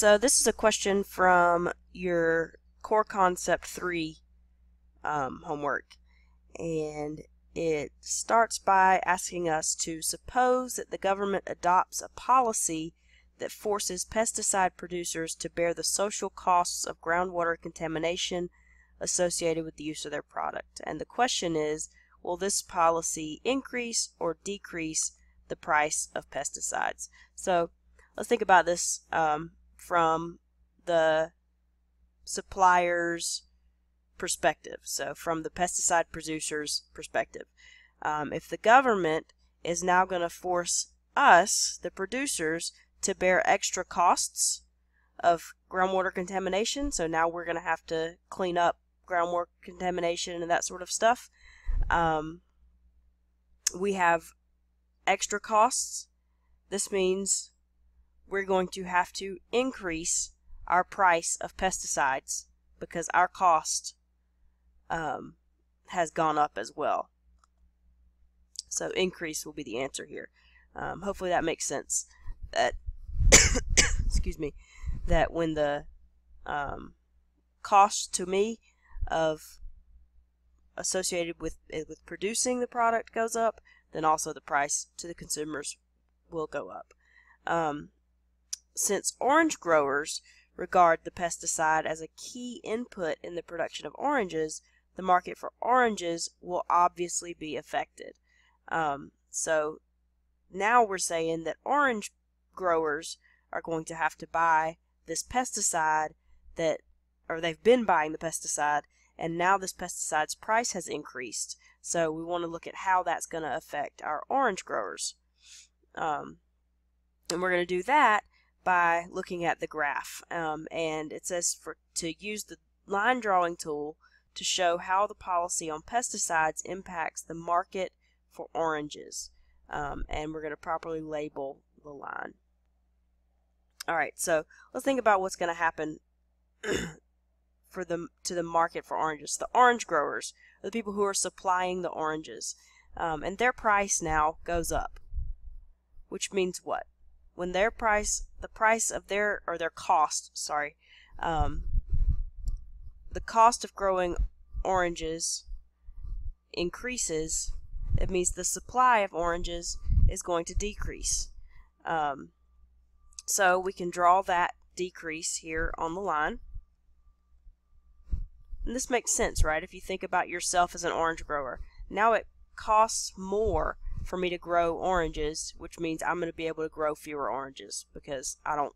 So this is a question from your Core Concept 3 homework, and it starts by asking us to suppose that the government adopts a policy that forces pesticide producers to bear the social costs of groundwater contamination associated with the use of their product. And the question is, will this policy increase or decrease the price of pesticides? So let's think about this from the supplier's perspective, so from the pesticide producer's perspective. If the government is now going to force us, the producers, to bear extra costs of groundwater contamination, so now we're going to have to clean up groundwater contamination and that sort of stuff, we have extra costs. This means we're going to have to increase our price of pesticides because our cost has gone up as well. So increase will be the answer here. Hopefully that makes sense. That excuse me, that when the cost to me of associated with producing the product goes up, then also the price to the consumers will go up. Since orange growers regard the pesticide as a key input in the production of oranges, the market for oranges will obviously be affected. So now we're saying that orange growers are going to have to buy this pesticide or they've been buying the pesticide, and now this pesticide's price has increased. So we want to look at how that's going to affect our orange growers. And we're going to do that by looking at the graph. And it says to use the line drawing tool to show how the policy on pesticides impacts the market for oranges. And we're going to properly label the line. Alright, so let's think about what's going to happen to the market for oranges. The orange growers are the people who are supplying the oranges. And their price now goes up. Which means what? When the price of their cost, the cost of growing oranges increases, it means the supply of oranges is going to decrease. So we can draw that decrease here on the line. And this makes sense, right? If you think about yourself as an orange grower. Now it costs more for me to grow oranges, which means I'm going to be able to grow fewer oranges because I don't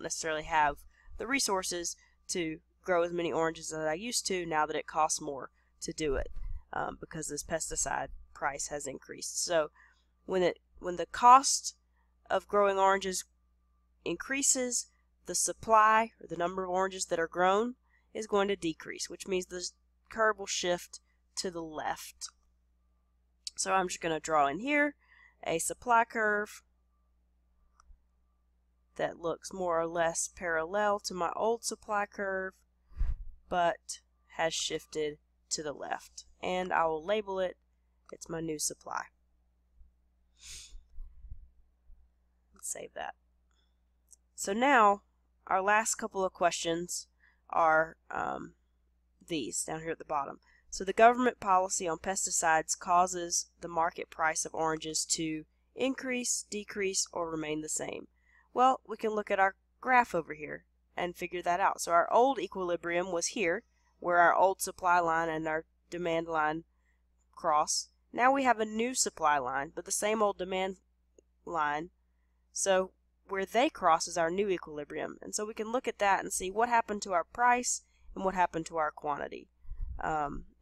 necessarily have the resources to grow as many oranges as I used to now that it costs more to do it because this pesticide price has increased. So when the cost of growing oranges increases, the supply or the number of oranges that are grown is going to decrease, which means the curve will shift to the left. So I'm just going to draw in here a supply curve that looks more or less parallel to my old supply curve, but has shifted to the left. And I will label it, it's my new supply. Let's save that. So now, our last couple of questions are these down here at the bottom. So the government policy on pesticides causes the market price of oranges to increase, decrease, or remain the same. Well, we can look at our graph over here and figure that out. So our old equilibrium was here, where our old supply line and our demand line cross. Now we have a new supply line, but the same old demand line. So where they cross is our new equilibrium. And so we can look at that and see what happened to our price and what happened to our quantity.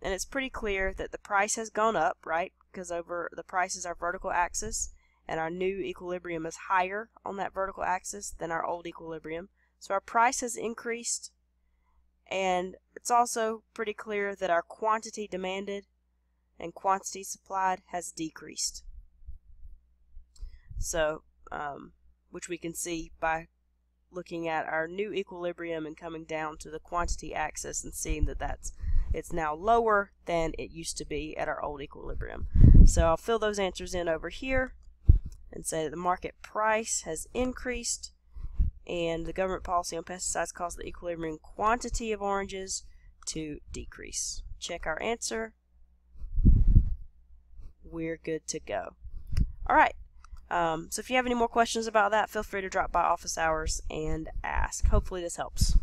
And it's pretty clear that the price has gone up, right? Because the price is our vertical axis, and our new equilibrium is higher on that vertical axis than our old equilibrium. So our price has increased, and it's also pretty clear that our quantity demanded and quantity supplied has decreased. So, which we can see by looking at our new equilibrium and coming down to the quantity axis and seeing that it's now lower than it used to be at our old equilibrium. So I'll fill those answers in over here and say that the market price has increased and the government policy on pesticides caused the equilibrium quantity of oranges to decrease. Check our answer. We're good to go. Alright, so if you have any more questions about that, feel free to drop by office hours and ask. Hopefully this helps.